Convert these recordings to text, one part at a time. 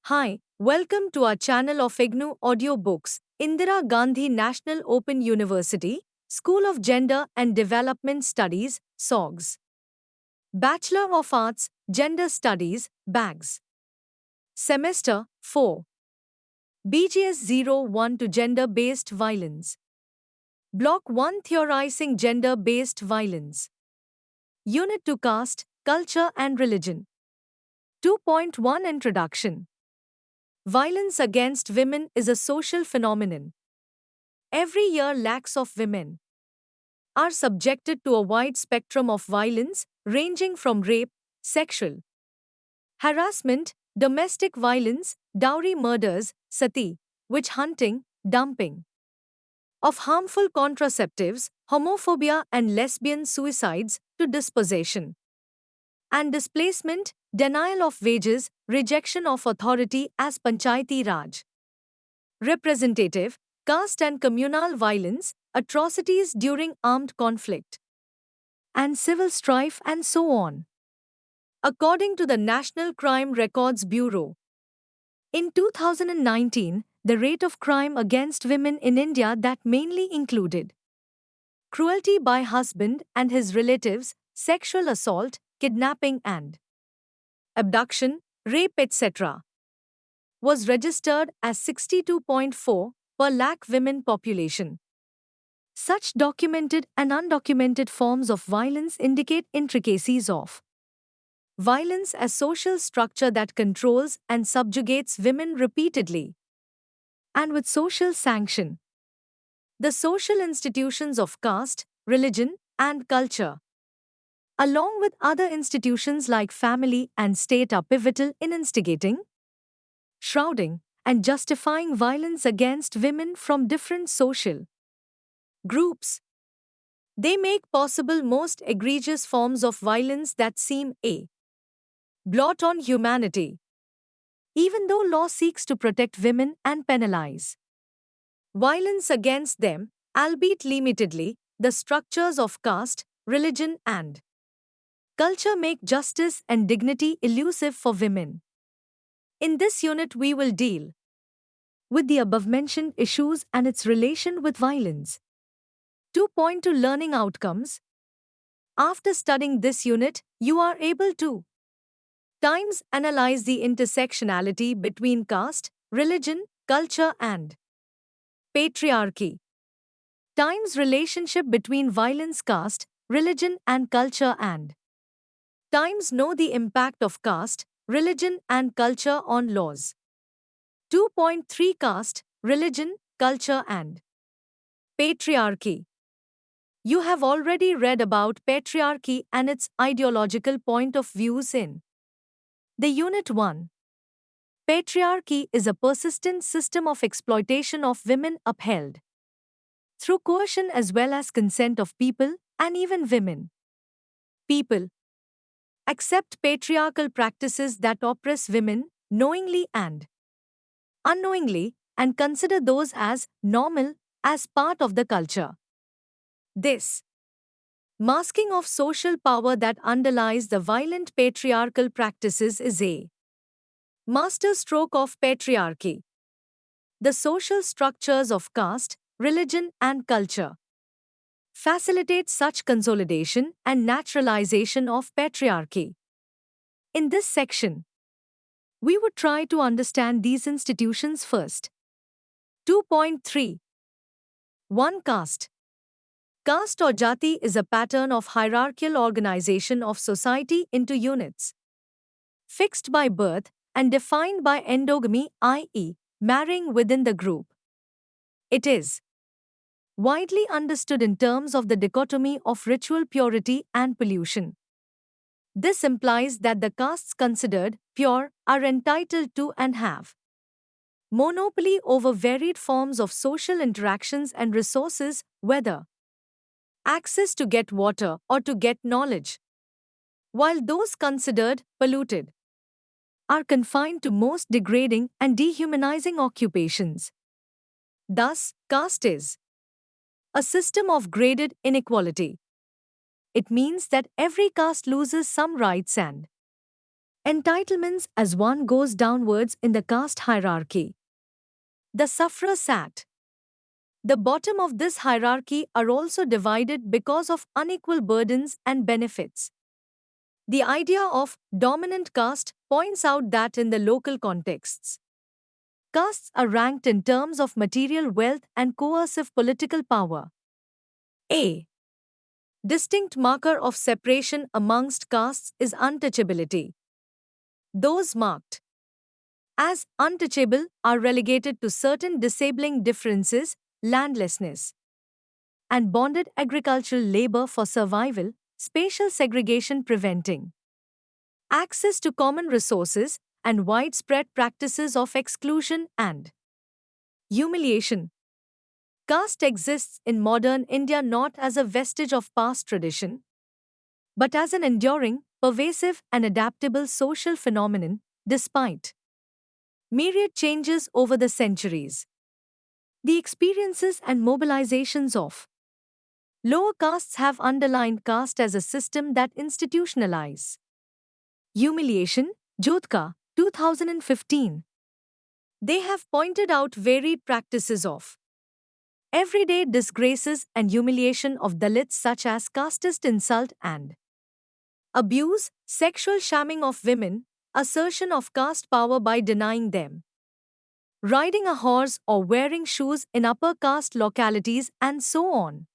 Hi, welcome to our channel of IGNOU Audiobooks, Indira Gandhi National Open University, School of Gender and Development Studies, SOGS. Bachelor of Arts, Gender Studies, BAGS. Semester 4. BGS 01 to Gender Based Violence. Block 1 Theorizing Gender Based Violence. Unit 2 Caste, Culture and Religion. 2.1 Introduction. Violence against women is a social phenomenon. Every year, lakhs of women are subjected to a wide spectrum of violence, ranging from rape, sexual harassment, domestic violence, dowry murders, sati, witch hunting, dumping of harmful contraceptives, homophobia and lesbian suicides, to dispossession and displacement, denial of wages, rejection of authority as Panchayati Raj, representative, caste and communal violence, atrocities during armed conflict, and civil strife, and so on. According to the National Crime Records Bureau, in 2019, the rate of crime against women in India that mainly included cruelty by husband and his relatives, sexual assault, kidnapping and abduction, rape etc., was registered as 62.4 per lakh women population. Such documented and undocumented forms of violence indicate intricacies of violence as social structure that controls and subjugates women repeatedly and with social sanction. The social institutions of caste, religion, and culture, along with other institutions like family and state, are pivotal in instigating, shrouding, and justifying violence against women from different social groups. They make possible most egregious forms of violence that seem a blot on humanity, even though law seeks to protect women and penalize violence against them, albeit limitedly. The structures of caste, religion, and culture make justice and dignity elusive for women. In this unit, we will deal with the above-mentioned issues and its relation with violence. 2.2 Learning Outcomes. After studying this unit, you are able to times analyze the intersectionality between caste, religion, culture, and patriarchy. Times relationship between violence, caste, religion, and culture, and times know the impact of caste, religion, and culture on laws. 2.3 Caste, religion, culture, and patriarchy. You have already read about patriarchy and its ideological point of views in the Unit 1. Patriarchy is a persistent system of exploitation of women upheld through coercion as well as consent of people, and even women. People accept patriarchal practices that oppress women knowingly and unknowingly and consider those as normal, as part of the culture. This masking of social power that underlies the violent patriarchal practices is a masterstroke of patriarchy. The social structures of caste, religion, and culture facilitate such consolidation and naturalization of patriarchy. In this section, we would try to understand these institutions first. 2.3 1. Caste. Caste or jati is a pattern of hierarchical organization of society into units, fixed by birth and defined by endogamy, i.e., marrying within the group. It is widely understood in terms of the dichotomy of ritual purity and pollution. This implies that the castes considered pure are entitled to and have monopoly over varied forms of social interactions and resources, whether access to get water or to get knowledge, while those considered polluted are confined to most degrading and dehumanizing occupations. Thus, caste is a system of graded inequality. It means that every caste loses some rights and Entitlements as one goes downwards in the caste hierarchy. The Safra Sat. The bottom of this hierarchy are also divided because of unequal burdens and benefits. The idea of dominant caste points out that in the local contexts, castes are ranked in terms of material wealth and coercive political power. A distinct marker of separation amongst castes is untouchability. Those marked as untouchable are relegated to certain disabling differences, landlessness, and bonded agricultural labor for survival, spatial segregation preventing access to common resources, and widespread practices of exclusion and humiliation. Caste exists in modern India not as a vestige of past tradition, but as an enduring, pervasive, and adaptable social phenomenon, despite myriad changes over the centuries. The experiences and mobilizations of lower castes have underlined caste as a system that institutionalizes humiliation. Jodhka, 2015. They have pointed out varied practices of everyday disgraces and humiliation of Dalits, such as casteist insult and abuse, sexual shamming of women, assertion of caste power by denying them riding a horse or wearing shoes in upper caste localities, and so on.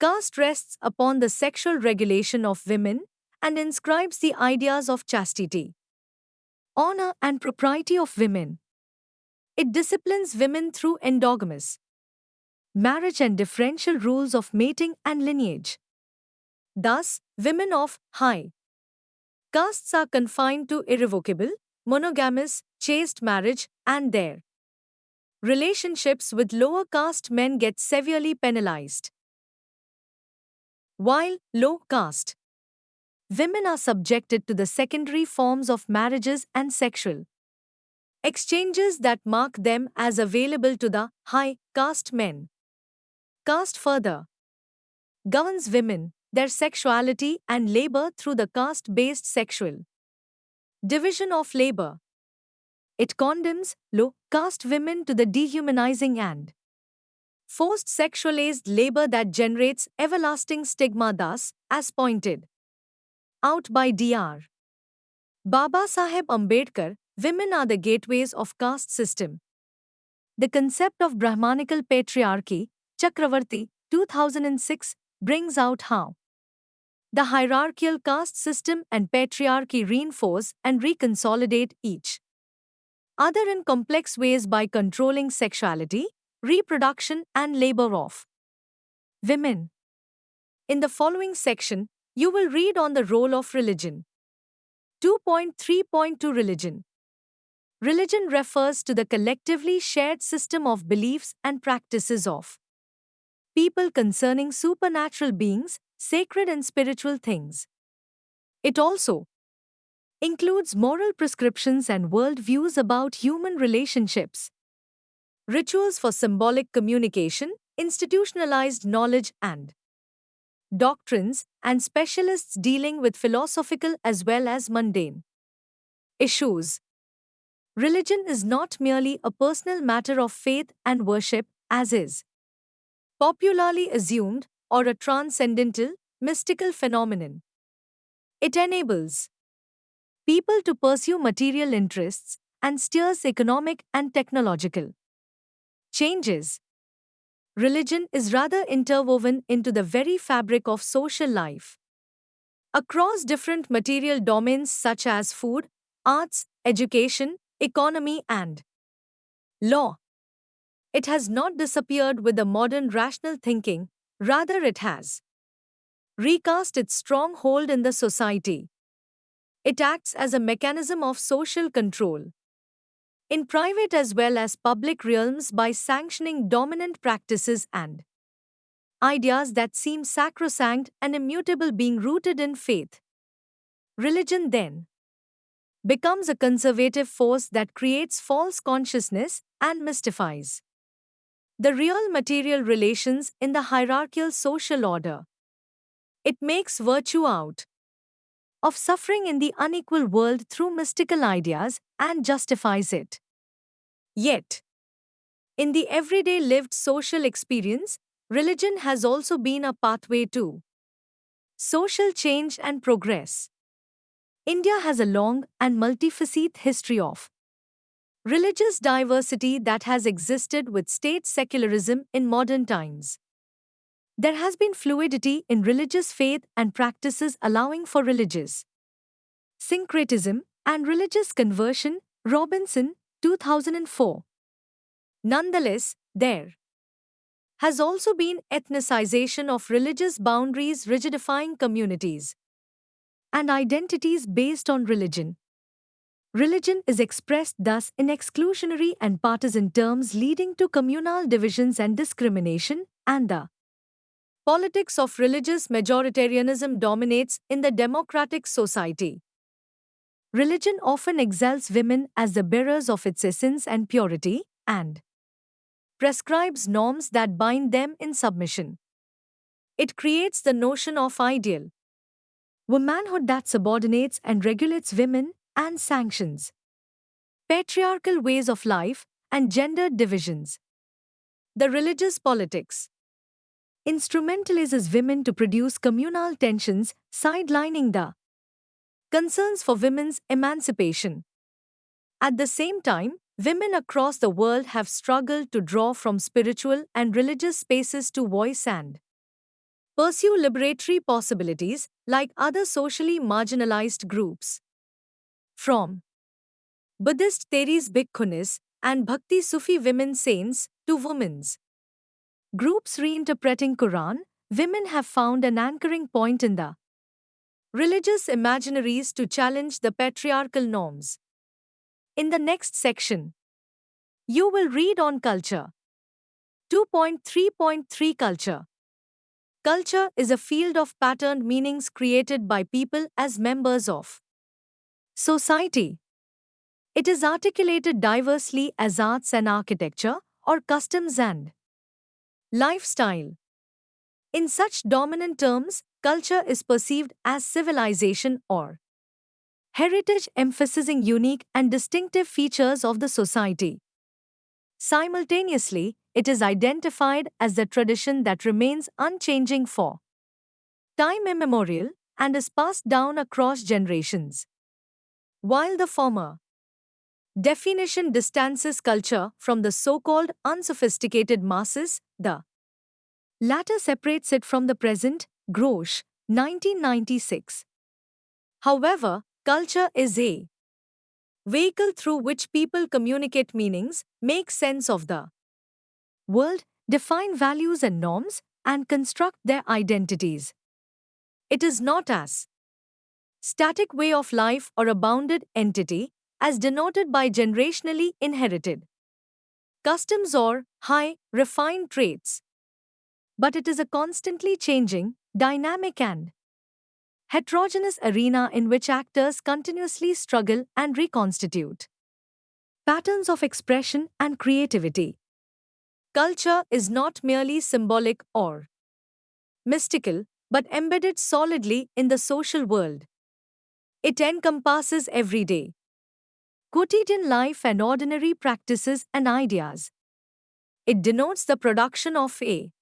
Caste rests upon the sexual regulation of women and inscribes the ideas of chastity, honor, and propriety of women. It disciplines women through endogamous marriage and differential rules of mating and lineage. Thus, women of high castes are confined to irrevocable, monogamous, chaste marriage, and their relationships with lower caste men get severely penalized. While low caste women are subjected to the secondary forms of marriages and sexual exchanges that mark them as available to the high caste men. Caste further governs women, their sexuality, and labor through the caste based sexual division of labor. It condemns low caste women to the dehumanizing and forced sexualized labor that generates everlasting stigma, thus, as pointed out by Dr. Baba Saheb Ambedkar, women are the gateways of caste system. The concept of Brahmanical patriarchy, Chakravarti, 2006, brings out how the hierarchical caste system and patriarchy reinforce and reconsolidate each other in complex ways by controlling sexuality, reproduction, and labor of women. In the following section, you will read on the role of religion. 2.3.2 Religion. Religion refers to the collectively shared system of beliefs and practices of people concerning supernatural beings, sacred and spiritual things. It also includes moral prescriptions and worldviews about human relationships, rituals for symbolic communication, institutionalized knowledge, and doctrines, and specialists dealing with philosophical as well as mundane issues. Religion is not merely a personal matter of faith and worship, as is popularly assumed, or a transcendental, mystical phenomenon. It enables people to pursue material interests and steers economic and technological changes. Religion is rather interwoven into the very fabric of social life. Across different material domains such as food, arts, education, economy, and law. It has not disappeared with the modern rational thinking, rather, it has recast its stronghold in the society. It acts as a mechanism of social control in private as well as public realms by sanctioning dominant practices and ideas that seem sacrosanct and immutable, being rooted in faith. Religion then becomes a conservative force that creates false consciousness and mystifies the real material relations in the hierarchical social order. It makes virtue out of suffering in the unequal world through mystical ideas and justifies it. Yet, in the everyday lived social experience, religion has also been a pathway to social change and progress. India has a long and multifaceted history of religious diversity that has existed with state secularism in modern times. There has been fluidity in religious faith and practices allowing for religious syncretism and religious conversion. Robinson, 2004. Nonetheless, there has also been ethnicization of religious boundaries, rigidifying communities and identities based on religion. Religion is expressed thus in exclusionary and partisan terms, leading to communal divisions and discrimination, and the politics of religious majoritarianism dominates in the democratic society. Religion often exalts women as the bearers of its essence and purity, and prescribes norms that bind them in submission. It creates the notion of ideal womanhood that subordinates and regulates women and sanctions patriarchal ways of life and gendered divisions. The religious politics instrumentalizes women to produce communal tensions, sidelining the concerns for women's emancipation. At the same time, women across the world have struggled to draw from spiritual and religious spaces to voice and pursue liberatory possibilities like other socially marginalized groups. From Buddhist Theres Bhikkhunis and Bhakti Sufi women saints to women's groups reinterpreting Quran, women have found an anchoring point in the religious imaginaries to challenge the patriarchal norms. In the next section, you will read on culture. 2.3.3 Culture. Culture is a field of patterned meanings created by people as members of society. It is articulated diversely as arts and architecture, or customs and lifestyle. In such dominant terms, culture is perceived as civilization or heritage, emphasizing unique and distinctive features of the society. Simultaneously, it is identified as the tradition that remains unchanging for time immemorial and is passed down across generations. While the former definition distances culture from the so-called unsophisticated masses, the latter separates it from the present. Grosch, 1996. However, culture is a vehicle through which people communicate meanings, make sense of the world, define values and norms, and construct their identities. It is not as static way of life or a bounded entity, as denoted by generationally inherited customs or high, refined traits. But it is a constantly changing, dynamic and heterogeneous arena in which actors continuously struggle and reconstitute patterns of expression and creativity. Culture is not merely symbolic or mystical, but embedded solidly in the social world. It encompasses everyday, quotidian life and ordinary practices and ideas. It denotes the production of a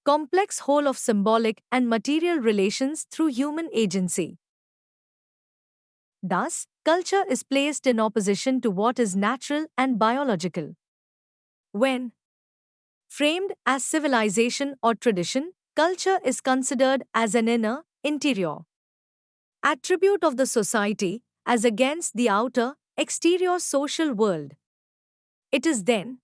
complex whole of symbolic and material relations through human agency. Thus, culture is placed in opposition to what is natural and biological. When framed as civilization or tradition, culture is considered as an inner, interior attribute of the society as against the outer, exterior social world. It is then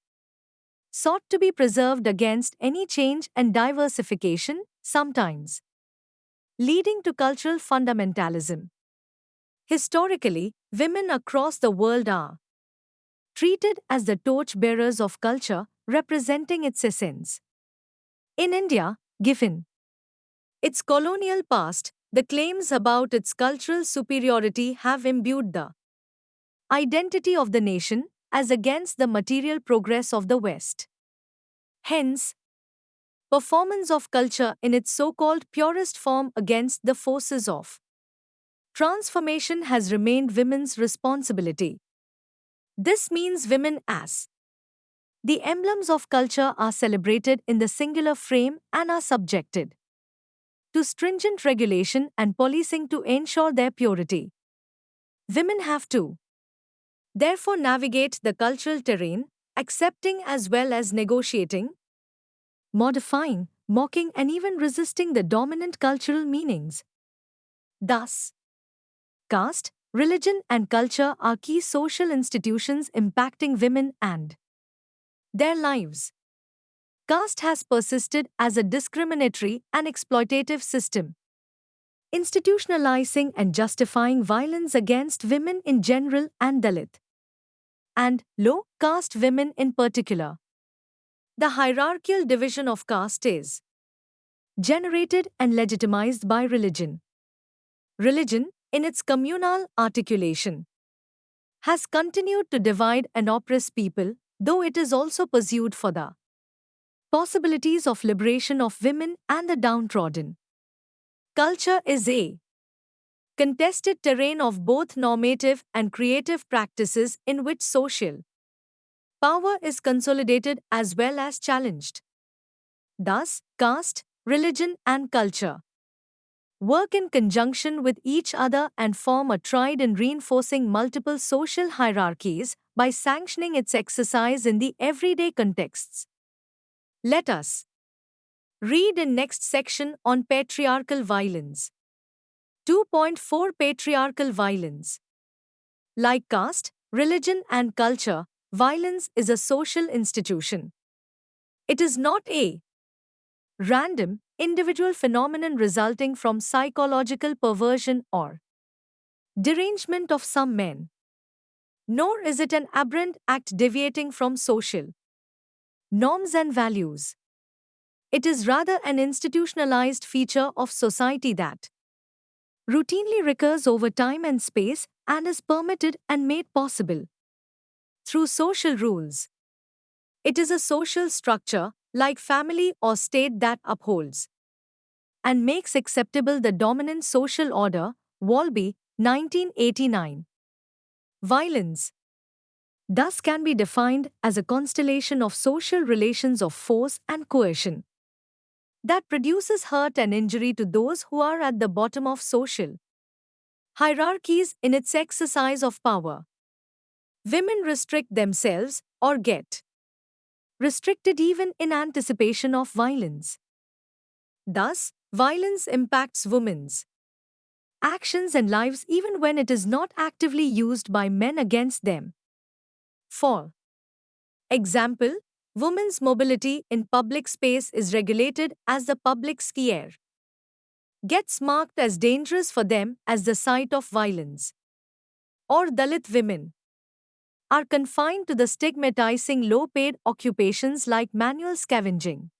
sought to be preserved against any change and diversification, sometimes leading to cultural fundamentalism. Historically, women across the world are treated as the torch-bearers of culture, representing its essence. In India, given its colonial past, the claims about its cultural superiority have imbued the identity of the nation as against the material progress of the West. Hence, performance of culture in its so-called purest form against the forces of Transformation has remained women's responsibility. This means women as the emblems of culture are celebrated in the singular frame and are subjected to stringent regulation and policing to ensure their purity. Women have to, therefore, navigate the cultural terrain, accepting as well as negotiating, modifying, mocking, and even resisting the dominant cultural meanings. Thus, caste, religion, and culture are key social institutions impacting women and their lives. Caste has persisted as a discriminatory and exploitative system, institutionalizing and justifying violence against women in general and Dalit and low caste women in particular. The hierarchical division of caste is generated and legitimized by religion. Religion, in its communal articulation, has continued to divide and oppress people, though it is also pursued for the possibilities of liberation of women and the downtrodden. Culture is a contested terrain of both normative and creative practices in which social power is consolidated as well as challenged. Thus, caste, religion, and culture work in conjunction with each other and form a triad in reinforcing multiple social hierarchies by sanctioning its exercise in the everyday contexts. Let us read in next section on patriarchal violence. 2.4 Patriarchal violence. Like caste, religion, and culture, violence is a social institution. It is not a random, individual phenomenon resulting from psychological perversion or derangement of some men. Nor is it an aberrant act deviating from social norms and values. It is rather an institutionalized feature of society that routinely recurs over time and space and is permitted and made possible through social rules. It is a social structure, like family or state, that upholds and makes acceptable the dominant social order. Walby, 1989. Violence, thus, can be defined as a constellation of social relations of force and coercion that produces hurt and injury to those who are at the bottom of social hierarchies in its exercise of power. Women restrict themselves or get restricted even in anticipation of violence. Thus, violence impacts women's actions and lives even when it is not actively used by men against them. For example, women's mobility in public space is regulated as the public square gets marked as dangerous for them as the site of violence. Or Dalit women are confined to the stigmatizing low-paid occupations like manual scavenging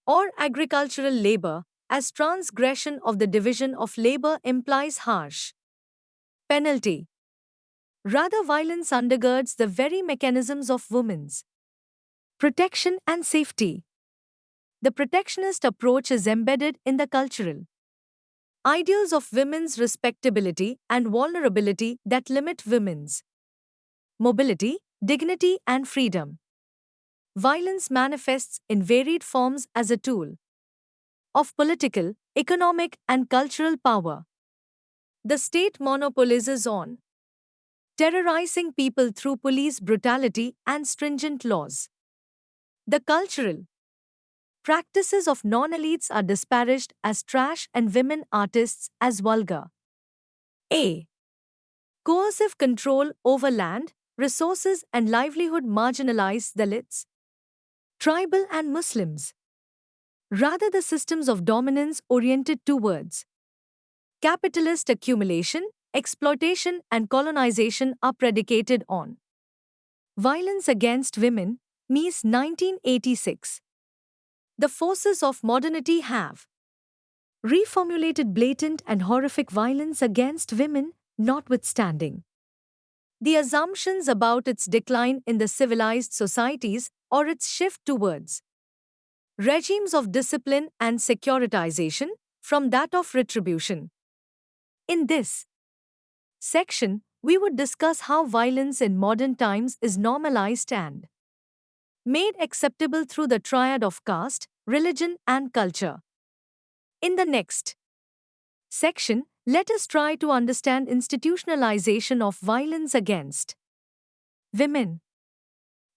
or agricultural labor, as transgression of the division of labor implies harsh penalty. Rather, violence undergirds the very mechanisms of women's protection and safety. The protectionist approach is embedded in the cultural ideals of women's respectability and vulnerability that limit women's mobility, dignity, and freedom. Violence manifests in varied forms as a tool of political, economic, and cultural power. The state monopolizes on terrorizing people through police brutality and stringent laws. The cultural practices of non-elites are disparaged as trash and women artists as vulgar. A. Coercive control over land, resources, and livelihood marginalize Dalits, tribal, and Muslims. Rather, the systems of dominance oriented towards capitalist accumulation, exploitation, and colonization are predicated on violence against women. Mies, 1986. The forces of modernity have reformulated blatant and horrific violence against women, notwithstanding the assumptions about its decline in the civilized societies or its shift towards regimes of discipline and securitization from that of retribution. In this section, we would discuss how violence in modern times is normalized and made acceptable through the triad of caste, religion, and culture. In the next section, let us try to understand institutionalization of violence against women.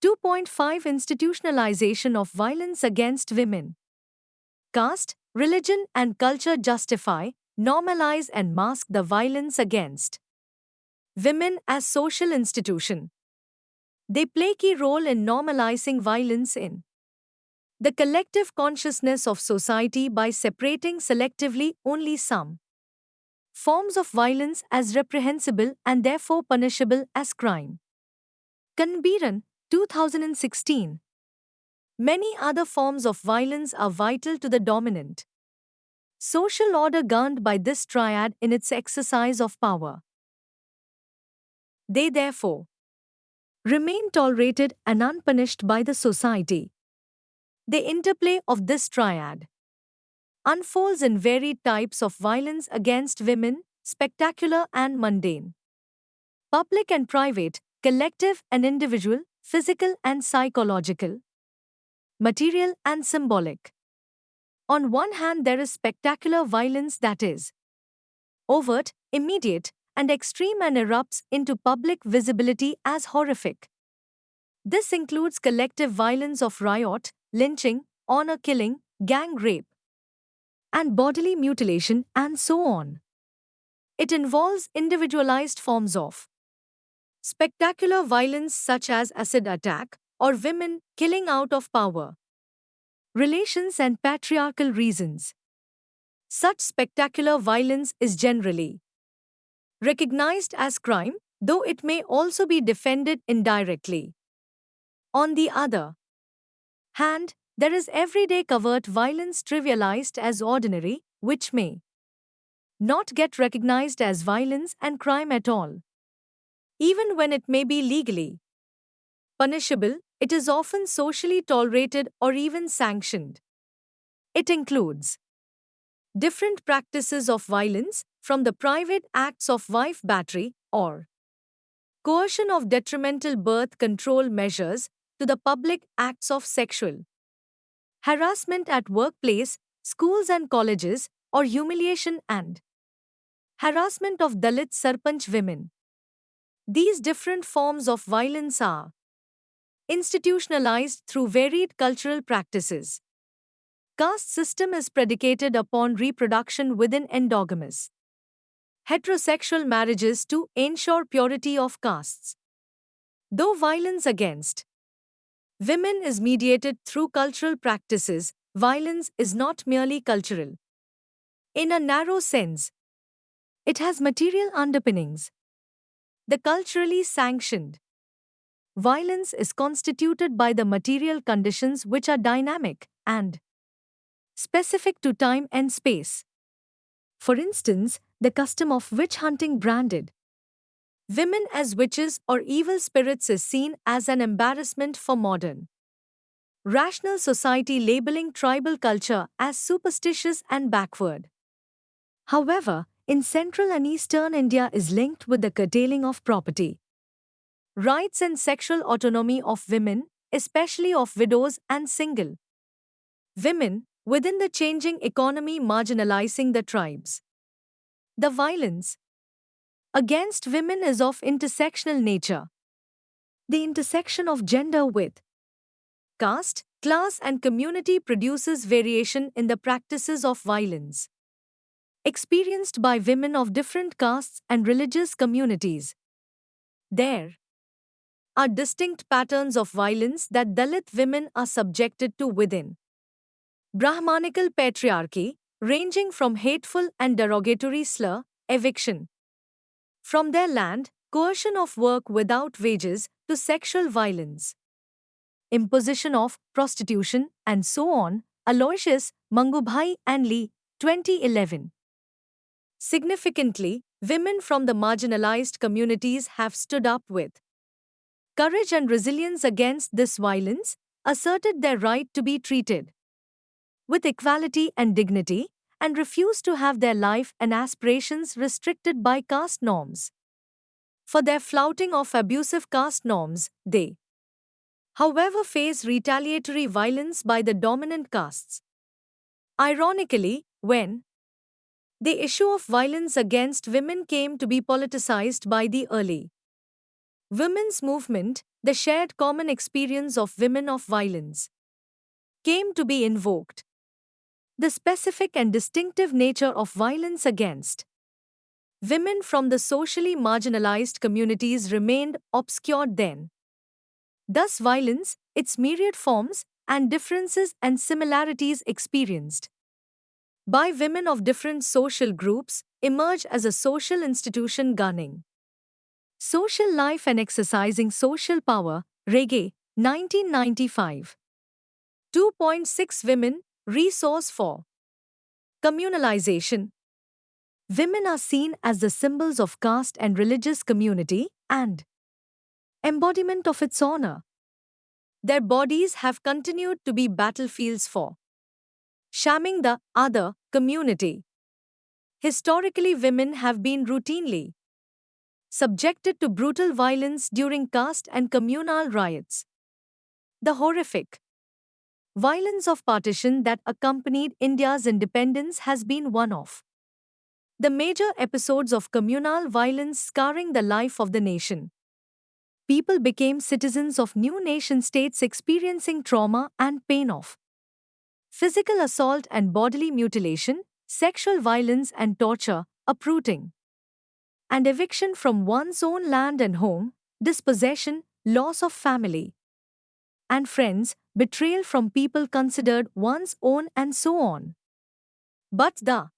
2.5 Institutionalization of violence against women. Caste, religion, and culture justify, normalize, and mask the violence against women as social institution. They play key role in normalizing violence in the collective consciousness of society by separating selectively only some forms of violence as reprehensible and therefore punishable as crime. Kanbiran, 2016. Many other forms of violence are vital to the dominant social order governed by this triad in its exercise of power. They therefore remain tolerated and unpunished by the society. The interplay of this triad unfolds in varied types of violence against women, spectacular and mundane, public and private, collective and individual, physical and psychological, material and symbolic. On one hand, there is spectacular violence that is overt, immediate, and extreme and erupts into public visibility as horrific. This includes collective violence of riot, lynching, honor killing, gang rape, and bodily mutilation, and so on. It involves individualized forms of spectacular violence such as acid attack or women killing out of power, relations, and patriarchal reasons. Such spectacular violence is generally recognized as crime, though it may also be defended indirectly. On the other hand, there is everyday covert violence trivialized as ordinary, which may not get recognized as violence and crime at all. Even when it may be legally punishable, it is often socially tolerated or even sanctioned. It includes different practices of violence, from the private acts of wife battery or coercion of detrimental birth control measures to the public acts of sexual harassment at workplace, schools and colleges, or humiliation and harassment of Dalit Sarpanch women. These different forms of violence are institutionalized through varied cultural practices. Caste system is predicated upon reproduction within endogamous heterosexual marriages to ensure purity of castes. Though violence against women is mediated through cultural practices, violence is not merely cultural. In a narrow sense, it has material underpinnings. The culturally sanctioned violence is constituted by the material conditions which are dynamic and specific to time and space. For instance, the custom of witch hunting branded women as witches or evil spirits is seen as an embarrassment for modern rational society, labeling tribal culture as superstitious and backward. However, in central and eastern India is linked with the curtailing of property rights and sexual autonomy of women, especially of widows and single women, within the changing economy marginalizing the tribes. The violence against women is of intersectional nature. The intersection of gender with caste, class, and community produces variation in the practices of violence experienced by women of different castes and religious communities. There are distinct patterns of violence that Dalit women are subjected to within Brahmanical patriarchy, ranging from hateful and derogatory slur, eviction from their land, coercion of work without wages, to sexual violence, imposition of prostitution, and so on. Aloysius, Mangubhai and Lee, 2011. Significantly, women from the marginalized communities have stood up with courage and resilience against this violence, asserted their right to be treated with equality and dignity, and refuse to have their life and aspirations restricted by caste norms. For their flouting of abusive caste norms, they, however, face retaliatory violence by the dominant castes. Ironically, when the issue of violence against women came to be politicized by the early women's movement, the shared common experience of women of violence came to be invoked. The specific and distinctive nature of violence against women from the socially marginalized communities remained obscured then. Thus, violence, its myriad forms, and differences and similarities experienced by women of different social groups, emerge as a social institution gunning social life and exercising social power. Reggae, 1995. 2.6 Women, Resource for Communalization. Women are seen as the symbols of caste and religious community and embodiment of its honor. Their bodies have continued to be battlefields for shamming the other community. Historically, women have been routinely subjected to brutal violence during caste and communal riots. The horrific violence of partition that accompanied India's independence has been one of the major episodes of communal violence scarring the life of the nation. People became citizens of new nation states experiencing trauma and pain of physical assault and bodily mutilation, sexual violence and torture, uprooting and eviction from one's own land and home, dispossession, loss of family and friends, betrayal from people considered one's own, and so on. But the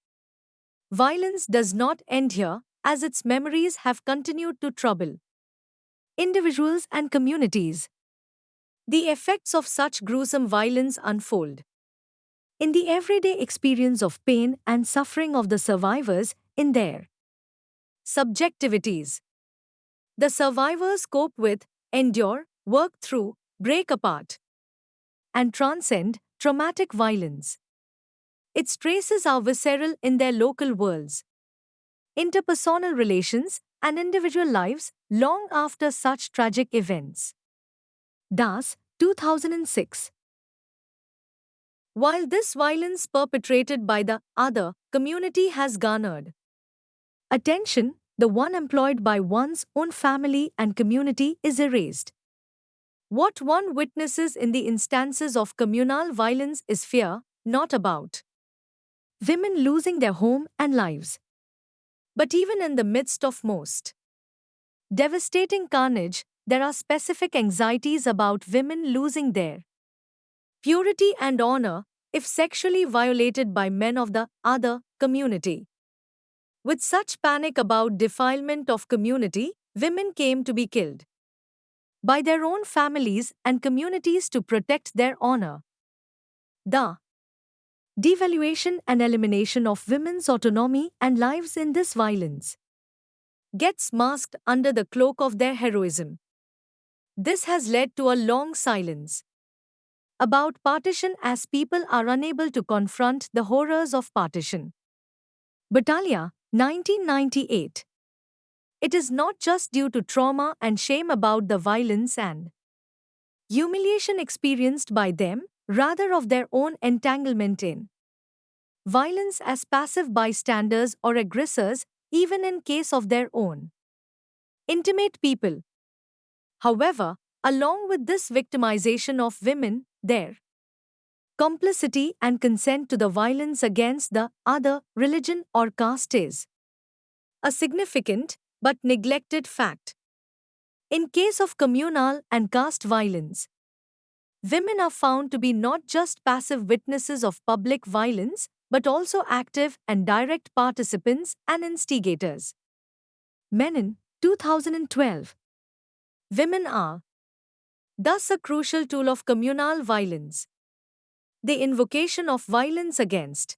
violence does not end here, as its memories have continued to trouble individuals and communities. The effects of such gruesome violence unfold in the everyday experience of pain and suffering of the survivors, in their subjectivities. The survivors cope with, endure, work through, break apart, and transcend traumatic violence. Its traces are visceral in their local worlds, interpersonal relations, and individual lives long after such tragic events. Das, 2006. While this violence perpetrated by the other community has garnered attention, the one employed by one's own family and community is erased. What one witnesses in the instances of communal violence is fear, not about women losing their home and lives. But even in the midst of most devastating carnage, there are specific anxieties about women losing their purity and honor if sexually violated by men of the other community. With such panic about defilement of community, women came to be killed by their own families and communities to protect their honor. The devaluation and elimination of women's autonomy and lives in this violence gets masked under the cloak of their heroism. This has led to a long silence about partition as people are unable to confront the horrors of partition. Battaglia, 1998. It is not just due to trauma and shame about the violence and humiliation experienced by them, rather of their own entanglement in violence as passive bystanders or aggressors, even in case of their own intimate people. However, along with this victimization of women, their complicity and consent to the violence against the other religion or caste is a significant but neglected fact. In case of communal and caste violence, women are found to be not just passive witnesses of public violence, but also active and direct participants and instigators. Menon, 2012. Women are thus a crucial tool of communal violence. The invocation of violence against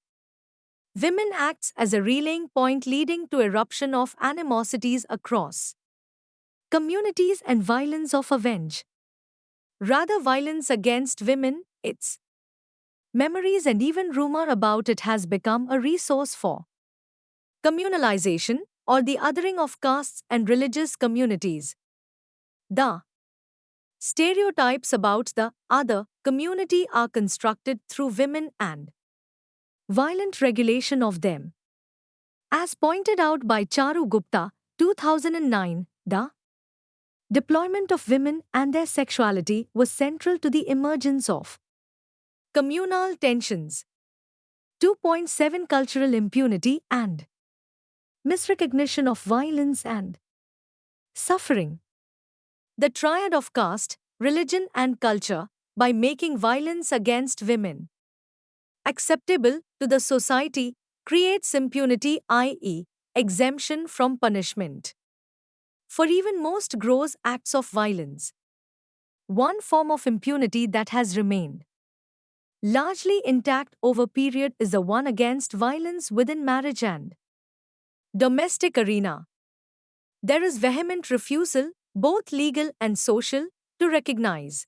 women acts as a relaying point leading to eruption of animosities across communities and violence of avenge. Rather, violence against women, its Memories and even rumor about it has become a resource for communalization or the othering of castes and religious communities. The stereotypes about the other community are constructed through women and violent regulation of them. As pointed out by Charu Gupta, 2009, the deployment of women and their sexuality was central to the emergence of communal tensions. 2.7 Cultural impunity and misrecognition of violence and suffering. The triad of caste, religion, and culture, by making violence against women acceptable to the society, creates impunity, i.e., exemption from punishment, for even most gross acts of violence. One form of impunity that has remained largely intact over period is the one against violence within marriage and domestic arena. There is vehement refusal, both legal and social, to recognize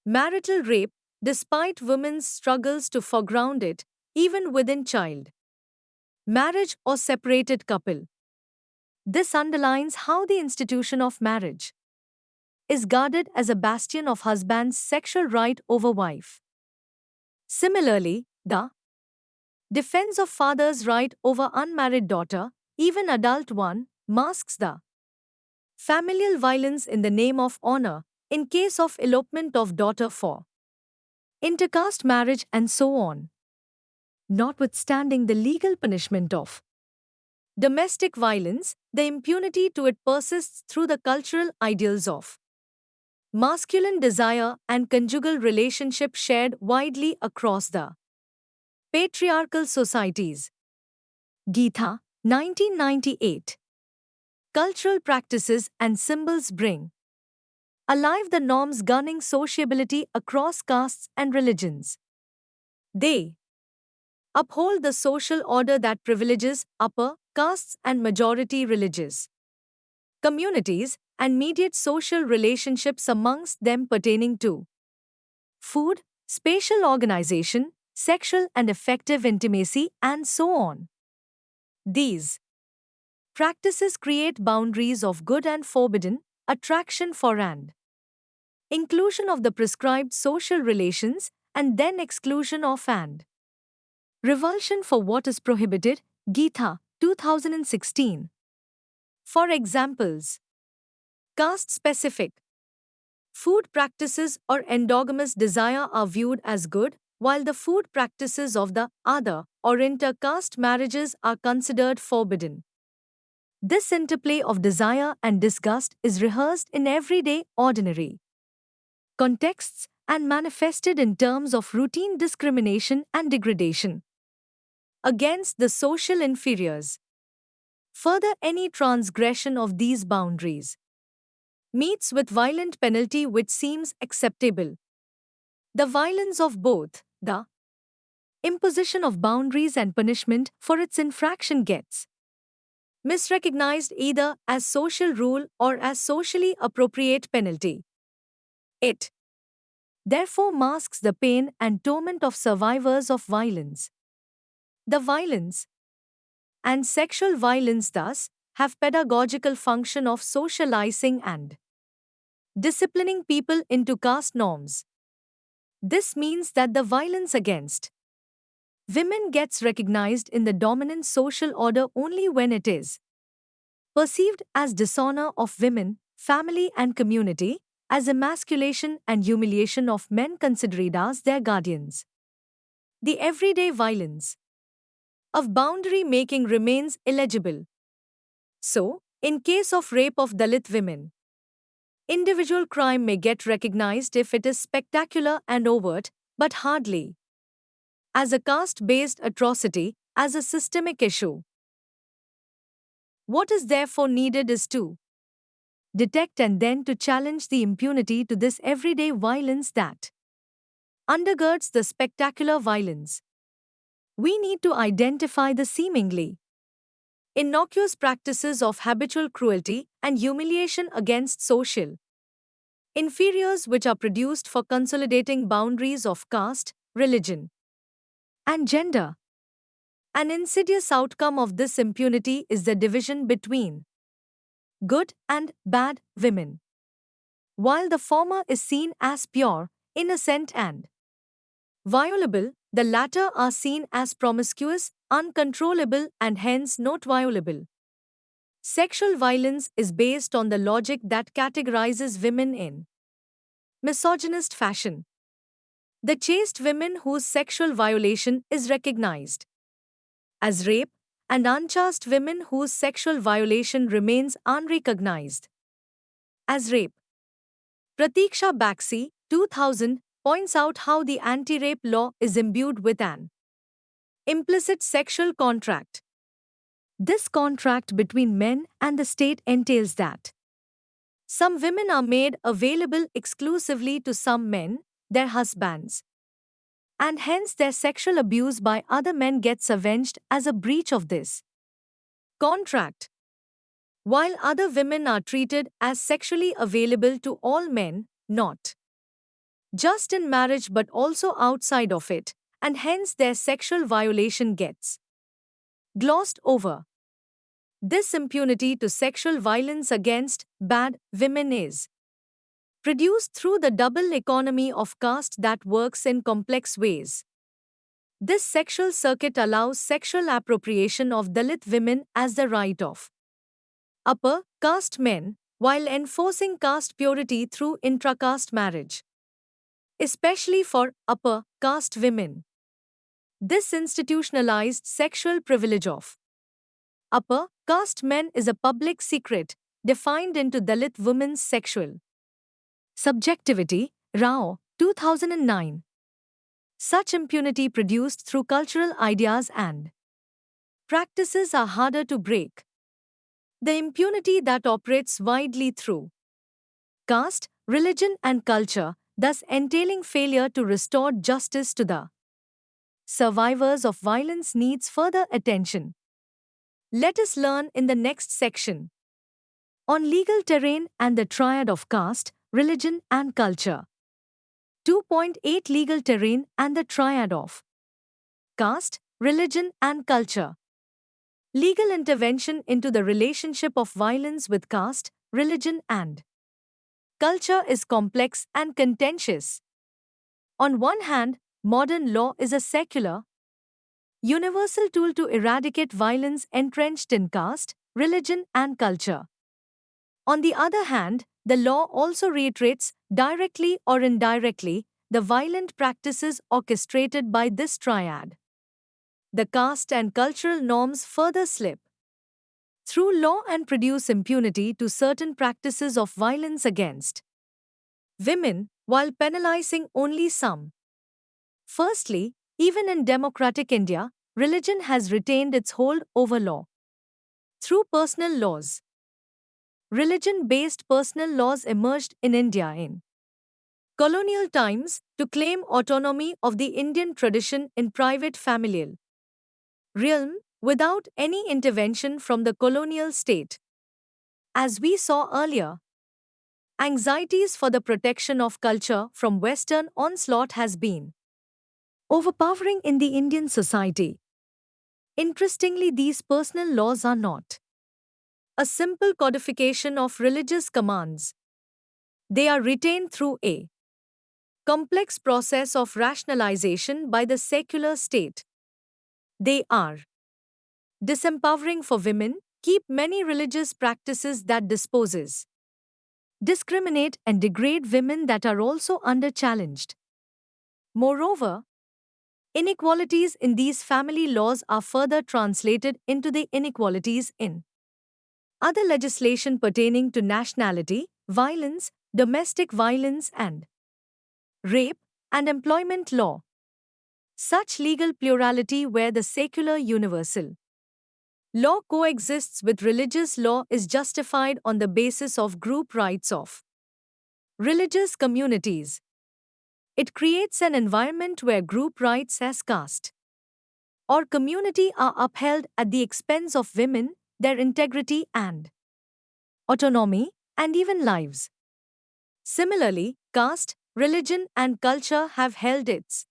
marital rape, despite women's struggles to foreground it, even within child marriage or separated couple. This underlines how the institution of marriage is guarded as a bastion of husband's sexual right over wife. Similarly, the defense of father's right over unmarried daughter, even adult one, masks the familial violence in the name of honor, in case of elopement of daughter for intercaste marriage and so on. Notwithstanding the legal punishment of domestic violence, the impunity to it persists through the cultural ideals of masculine desire and conjugal relationship shared widely across the patriarchal societies. Gita, 1998. Cultural practices and symbols bring alive the norms governing sociability across castes and religions. They uphold the social order that privileges upper castes and majority religious communities and mediate social relationships amongst them pertaining to food, spatial organization, sexual and affective intimacy, and so on. These practices create boundaries of good and forbidden, attraction for and inclusion of the prescribed social relations, and then exclusion of and revulsion for what is prohibited. Gita, 2016. For examples, caste specific food practices or endogamous desire are viewed as good, while the food practices of the other or inter-caste marriages are considered forbidden. This interplay of desire and disgust is rehearsed in everyday, ordinary contexts and manifested in terms of routine discrimination and degradation against the social inferiors. Further, any transgression of these boundaries meets with violent penalty which seems acceptable. The violence of both, the imposition of boundaries and punishment for its infraction gets misrecognized either as social rule or as socially appropriate penalty. It therefore masks the pain and torment of survivors of violence. The violence and sexual violence thus have pedagogical function of socializing and disciplining people into caste norms. This means that the violence against women gets recognized in the dominant social order only when it is perceived as dishonor of women, family and community, as emasculation and humiliation of men considered as their guardians. The everyday violence of boundary making remains illegible. So, in case of rape of Dalit women, individual crime may get recognized if it is spectacular and overt, but hardly as a caste-based atrocity, as a systemic issue. What is therefore needed is to detect and then to challenge the impunity to this everyday violence that undergirds the spectacular violence. We need to identify the seemingly innocuous practices of habitual cruelty and humiliation against social inferiors which are produced for consolidating boundaries of caste, religion, and gender. An insidious outcome of this impunity is the division between good and bad women. While the former is seen as pure, innocent, and violable, the latter are seen as promiscuous, uncontrollable, and hence not violable. Sexual violence is based on the logic that categorizes women in misogynist fashion. The chaste women whose sexual violation is recognized as rape, and unchaste women whose sexual violation remains unrecognized as rape. Pratiksha Baxi, 2000, points out how the anti-rape law is imbued with an implicit sexual contract. This contract between men and the state entails that some women are made available exclusively to some men, their husbands, and hence their sexual abuse by other men gets avenged as a breach of this contract, while other women are treated as sexually available to all men, not just in marriage but also outside of it, and hence their sexual violation gets glossed over. This impunity to sexual violence against bad women is produced through the double economy of caste that works in complex ways. This sexual circuit allows sexual appropriation of Dalit women as the right of upper caste men, while enforcing caste purity through intra-caste marriage, especially for upper caste women. This institutionalized sexual privilege of upper caste men is a public secret defined into Dalit women's sexual subjectivity. Rao, 2009. Such impunity produced through cultural ideas and practices are harder to break. The impunity that operates widely through caste, religion, and culture, thus entailing failure to restore justice to the survivors of violence, needs further attention. Let us learn in the next section on legal terrain and the triad of caste, religion, and culture. 2.8 Legal terrain and the triad of caste, religion, and culture. Legal intervention into the relationship of violence with caste, religion, and culture is complex and contentious. On one hand, modern law is a secular, universal tool to eradicate violence entrenched in caste, religion, and culture. On the other hand, the law also reiterates, directly or indirectly, the violent practices orchestrated by this triad. The caste and cultural norms further slip through law and produce impunity to certain practices of violence against women, while penalizing only some. Firstly, even in democratic India, religion has retained its hold over law. Through personal laws, religion-based personal laws emerged in India in colonial times to claim autonomy of the Indian tradition in private familial realm without any intervention from the colonial state. As we saw earlier, anxieties for the protection of culture from Western onslaught has been overpowering in the Indian society. Interestingly, these personal laws are not a simple codification of religious commands. They are retained through a complex process of rationalization by the secular state. They are disempowering for women, keep many religious practices that disposes, discriminate, and degrade women that are also under challenged. Moreover, inequalities in these family laws are further translated into the inequalities in other legislation pertaining to nationality, violence, domestic violence, and rape, and employment law. Such legal plurality where the secular universal law coexists with religious law is justified on the basis of group rights of religious communities. It creates an environment where group rights as caste or community are upheld at the expense of women, their integrity and autonomy, and even lives. Similarly, caste, religion, and culture have held its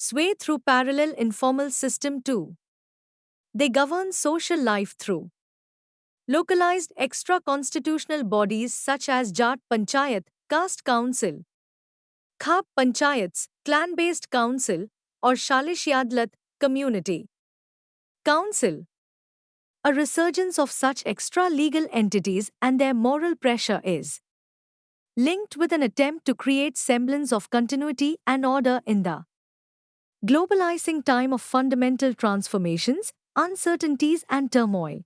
sway through parallel informal system too. They govern social life through localized extra-constitutional bodies such as Jat Panchayat, Caste Council, Khap Panchayats, Clan-based Council, or Shalish Yadlat, Community Council. A resurgence of such extra-legal entities and their moral pressure is linked with an attempt to create semblance of continuity and order in the globalizing time of fundamental transformations, uncertainties and turmoil.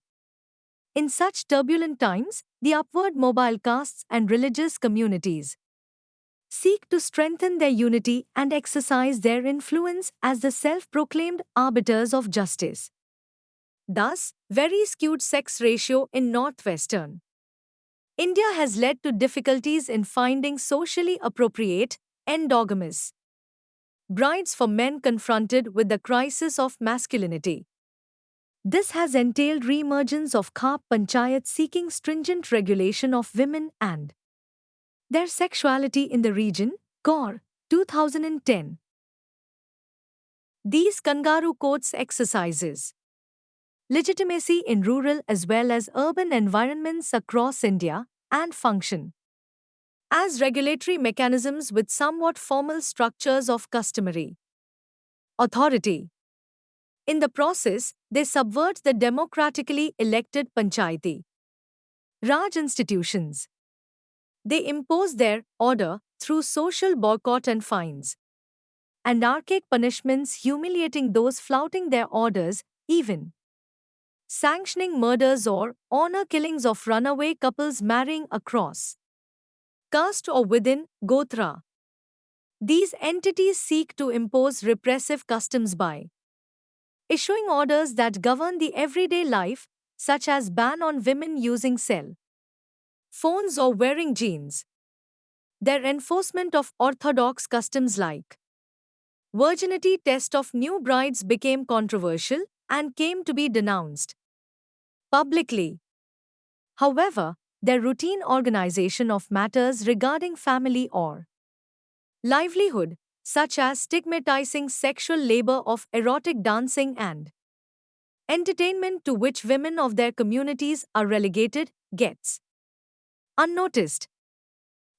In such turbulent times, the upward mobile castes and religious communities seek to strengthen their unity and exercise their influence as the self-proclaimed arbiters of justice. Thus, very skewed sex ratio in northwestern India has led to difficulties in finding socially appropriate, endogamous brides for men confronted with the crisis of masculinity. This has entailed re-emergence of Khap Panchayat seeking stringent regulation of women and their sexuality in the region, Gaur, 2010. These kangaroo courts exercises legitimacy in rural as well as urban environments across India and function as regulatory mechanisms with somewhat formal structures of customary authority. In the process, they subvert the democratically elected Panchayati Raj institutions. They impose their order through social boycott and fines and archaic punishments, humiliating those flouting their orders, even sanctioning murders or honor killings of runaway couples marrying across caste or within Gotra. These entities seek to impose repressive customs by issuing orders that govern the everyday life, such as ban on women using cell phones or wearing jeans. Their enforcement of orthodox customs like virginity test of new brides became controversial and came to be denounced publicly. However, their routine organization of matters regarding family or livelihood, such as stigmatizing sexual labor of erotic dancing and entertainment to which women of their communities are relegated, gets unnoticed.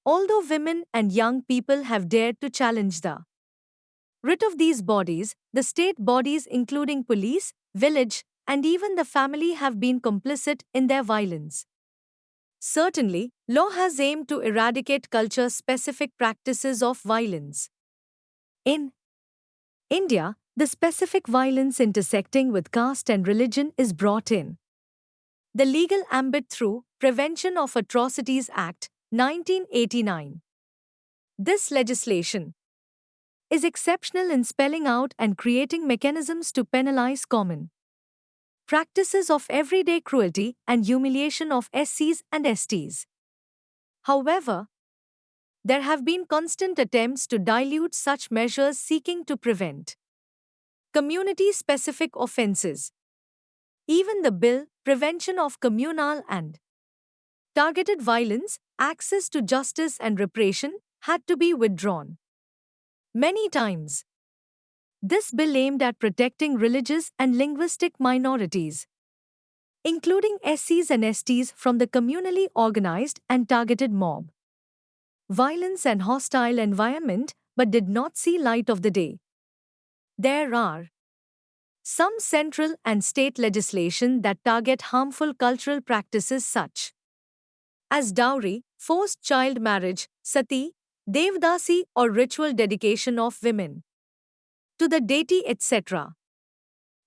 Although women and young people have dared to challenge the writ of these bodies, the state bodies including police, village, and even the family have been complicit in their violence. Certainly, law has aimed to eradicate culture-specific practices of violence. In India, the specific violence intersecting with caste and religion is brought in the legal ambit through Prevention of Atrocities Act, 1989. This legislation is exceptional in spelling out and creating mechanisms to penalize common practices of everyday cruelty and humiliation of SCs and STs. However, there have been constant attempts to dilute such measures seeking to prevent community-specific offences. Even the bill, Prevention of Communal and Targeted Violence, Access to Justice and Repression, had to be withdrawn many times. This bill aimed at protecting religious and linguistic minorities, including SCs and STs, from the communally organized and targeted mob violence and hostile environment, but did not see light of the day. There are some central and state legislation that target harmful cultural practices such as dowry, forced child marriage, sati, devdasi, or ritual dedication of women to the deity, etc.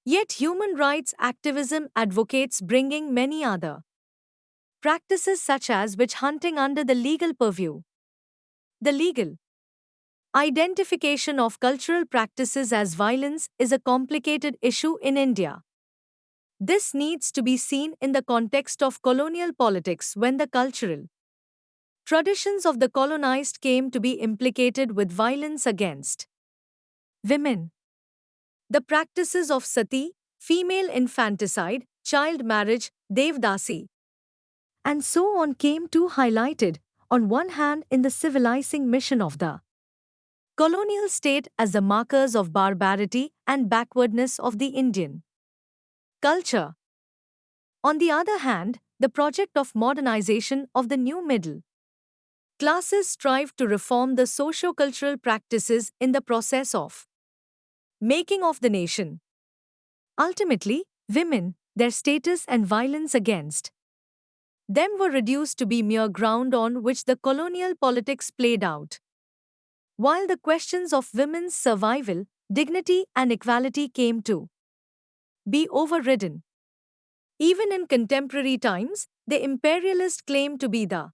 Yet human rights activism advocates bringing many other practices such as witch hunting under the legal purview. The legal identification of cultural practices as violence is a complicated issue in India. This needs to be seen in the context of colonial politics when the cultural traditions of the colonized came to be implicated with violence against women. The practices of sati, female infanticide, child marriage, devdasi, and so on came to highlighted, on one hand in the civilizing mission of the colonial state as the markers of barbarity and backwardness of the Indian culture. On the other hand, the project of modernization of the new middle classes strive to reform the socio-cultural practices in the process of making of the nation. Ultimately, women, their status and violence against them were reduced to be mere ground on which the colonial politics played out, while the questions of women's survival, dignity, and equality came to be overridden. Even in contemporary times, the imperialist claim to be the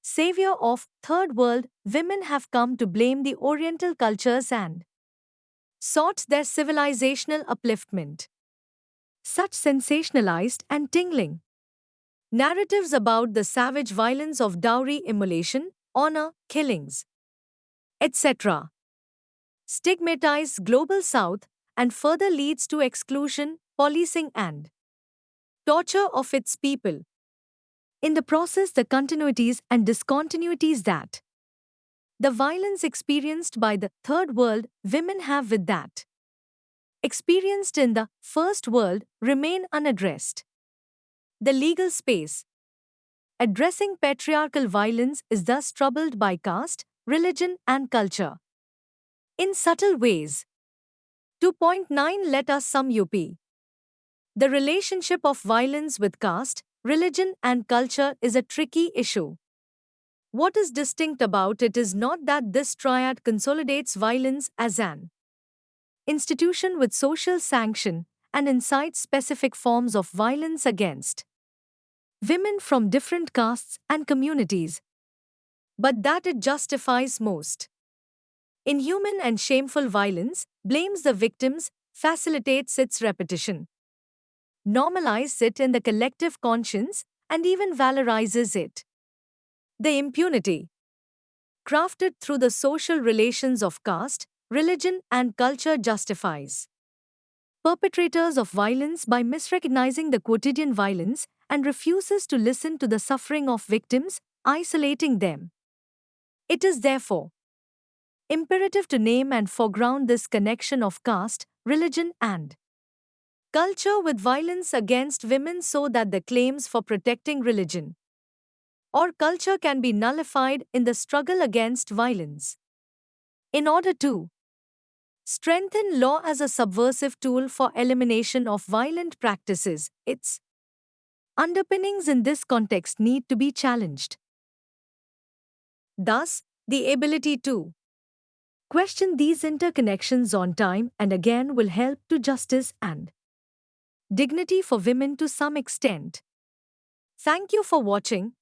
savior of Third World women have come to blame the Oriental cultures and sought their civilizational upliftment. Such sensationalized and tingling narratives about the savage violence of dowry immolation, honor killings, etc., stigmatize global South and further leads to exclusion, policing, and torture of its people. In the process, the continuities and discontinuities that the violence experienced by the Third World women have with that experienced in the First World remain unaddressed. The legal space addressing patriarchal violence is thus troubled by caste, religion, and culture. In subtle ways. 2.9 Let us sum up. The relationship of violence with caste, religion, and culture is a tricky issue. What is distinct about it is not that this triad consolidates violence as an institution with social sanction and incites specific forms of violence against women from different castes and communities, but that it justifies most inhuman and shameful violence, blames the victims, facilitates its repetition, normalizes it in the collective conscience, and even valorizes it. The impunity crafted through the social relations of caste, religion, and culture justifies perpetrators of violence by misrecognizing the quotidian violence and refuses to listen to the suffering of victims, isolating them. It is therefore imperative to name and foreground this connection of caste, religion, and culture with violence against women so that the claims for protecting religion or culture can be nullified in the struggle against violence. In order to strengthen law as a subversive tool for elimination of violent practices, its underpinnings in this context need to be challenged. Thus, the ability to question these interconnections on time and again will help to justice and dignity for women to some extent. Thank you for watching.